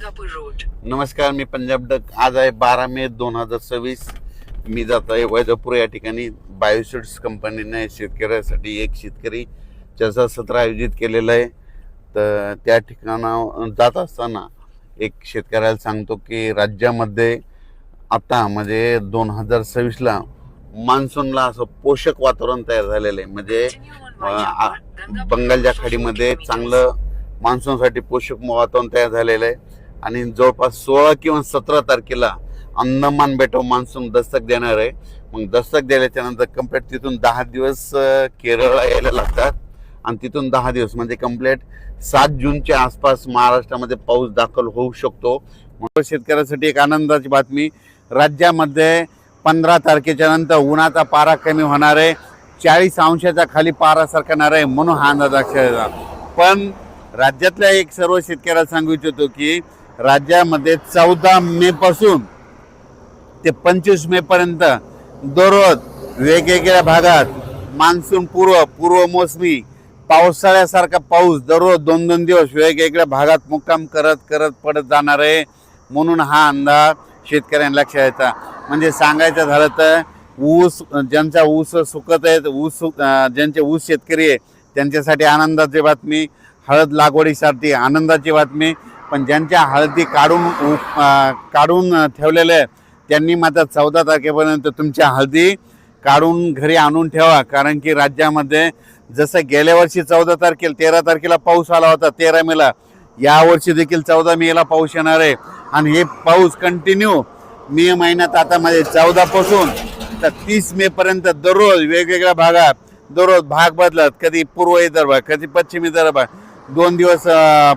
Gangapur road. नमस्कार, मी Punjab duck. आज आहे 12 मे 2026। मी जात आहे वैजापूर या ठिकाणी बायोसीड्स कंपनीने शेतकऱ्यासाठी एक शेतकरी चर्चासत्र आयोजित केलेलं आहे। तर त्या ठिकाणावर जात असताना एक शेतकऱ्याला सांगतो की राज्यामध्ये आता म्हणजे 2026ला मान्सूनला असं पोषक वातावरण तयार झालेलं आहे। म्हणजे बंगालच्या खाडीमध्ये चांगलं मान्सूनसाठी पोषक वातावरण तयार झालेलं आहे आणि जवळपास 16 किंवा 17 तारखेला अंदमान बेटावर मान्सून दस्तक देणार आहे। मग दस्तक दिल्याच्या नंतर कंप्लीट तिथून 10 दिवस केरळला यायला लागतात आणि तिथून 10 दिवस म्हणजे कंप्लीट 7 जूनच्या आसपास महाराष्ट्रामध्ये पाऊस दाखल होऊ शकतो। म्हणून शेतकऱ्यासाठी एक आनंदाची बातमी, राज्यामध्ये 15 तारखेच्या नंतर उन्हाचा पारा कमी होणार आहे, 40 अंशाच्या खाली पारा सरकणार आहे, म्हणून हा अंदाज लक्षात। पण राज्यातल्या एक सर्व शेतकऱ्याला सांगू इच्छितो की राज्यामध्ये 14 मे पासून ते 25 मे पर्यंत दररोज वेगवेगळ्या भागात मान्सून पूर्व मोसमी पावसाळ्यासारखा पाऊस दररोज 2-2 दिवस वेगवेगळ्या भागात मुक्काम करत पडत जाणार आहे। म्हणून हा अंदाज शेतकऱ्यांना लक्षात यायचा। म्हणजे सांगायचं झालं तर ऊस ज्यांचा ऊस सुकत आहेत, ज्यांचे ऊस शेतकरी आहे त्यांच्यासाठी आनंदाची बातमी, हळद लागवडीसाठी आनंदाची बातमी। पण ज्यांच्या हळदी काढून ठेवलेले आहे त्यांनी मात्र 14 तारखेपर्यंत तुमच्या हळदी काढून घरी आणून ठेवा, कारण की राज्यामध्ये जसं गेल्या वर्षी 14 तारखेला 13 तारखेला पाऊस आला होता 13 मेला, यावर्षी देखील 14 मेला पाऊस येणार आहे। आणि हे पाऊस कंटिन्यू मे महिन्यात आता म्हणजे 14 पासून तर 30 मे पर्यंत दररोज वेगवेगळ्या भागात दररोज भाग बदलत, कधी पूर्व विदर्भ, कधी पश्चिम विदर्भ, 2 दिवस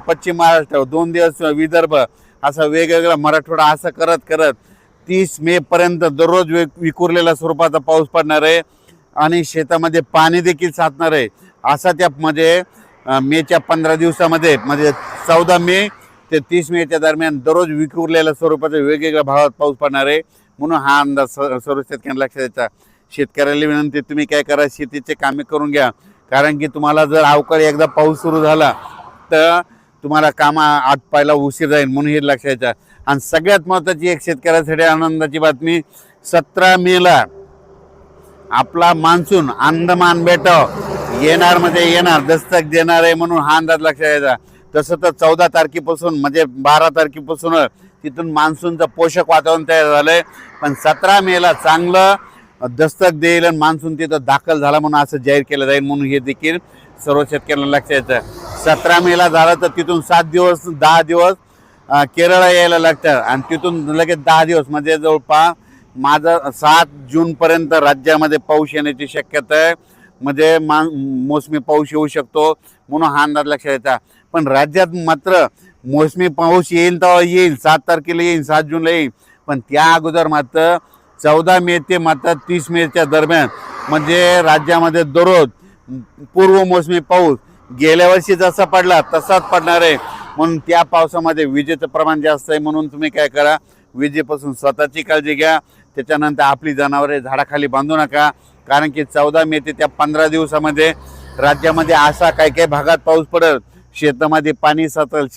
पश्चिम महाराष्ट्र, 2 दिवस विदर्भ, असं वेगवेगळा मराठवाडा, असं करत 30 मे पर्यंत दररोज विखुरलेल्या स्वरूपाचा पाऊस पडणार आहे आणि शेतामध्ये पाणी देखील साचणार आहे। असा त्यामध्ये मेच्या 15 दिवसामध्ये म्हणजे 14 मे ते 30 मेच्या दरम्यान दररोज विखुरलेल्या स्वरूपाचा वेगवेगळ्या भागात पाऊस पडणार आहे। म्हणून हा अंदाज सर्व शेतकऱ्यांना लक्षात द्यायचा। शेतकऱ्याला विनंती, तुम्ही काय करा, शेतीचे कामे करून घ्या, कारण की तुम्हाला जर अवकाळी एकदा पाऊस सुरू झाला तर तुम्हाला कामा आटपायला उशीर जाईल, म्हणून हे लक्षात द्यायचं। आणि सगळ्यात महत्त्वाची एक शेतकऱ्यासाठी आनंदाची बातमी, 17 मेला आपला मान्सून अंदमान बेटावर येणार दस्तक देणार आहे, म्हणून हा अंदाज लक्षात द्यायचा। तसं तर 14 तारखेपासून म्हणजे 12 तारखेपासून तिथून मान्सूनचं पोषक वातावरण तयार झालंय, पण 17 मेला चांगलं दस्तक देईल आणि मान्सून तिथं दाखल झाला म्हणून असं जाहीर केलं जाईल, म्हणून हे देखील सर्व शेतकऱ्यांना लक्षात येतं। 17 मेला झालं तर तिथून 10 दिवस केरळला यायला लागतं आणि तिथून लगेच 10 दिवस म्हणजे जवळपास माझं 7 जूनपर्यंत राज्यामध्ये पाऊस येण्याची शक्यता आहे। म्हणजे मोसमी पाऊस येऊ शकतो, म्हणून हा अंदाज लक्षात येतात। पण राज्यात मात्र मोसमी पाऊस येईल तेव्हा येईल, 7 तारखेला येईल, 7 जूनला येईल, पण त्या अगोदर मात्र 14 मे ते मात्र 30 मेच्या दरम्यान म्हणजे राज्यामध्ये दररोज पूर्व मोसमी पाऊस गेल्या वर्षी जसा पडला तसाच पडणार आहे। म्हणून त्या पावसामध्ये विजेचं प्रमाण जास्त आहे, म्हणून तुम्ही काय करा, विजेपासून स्वतःची काळजी घ्या, त्याच्यानंतर आपली जनावरे झाडाखाली बांधू नका, कारण की 14 मे ते त्या 15 दिवसामध्ये राज्यामध्ये असा काही भागात पाऊस पडेल, शेतामध्ये पाणी साचेल,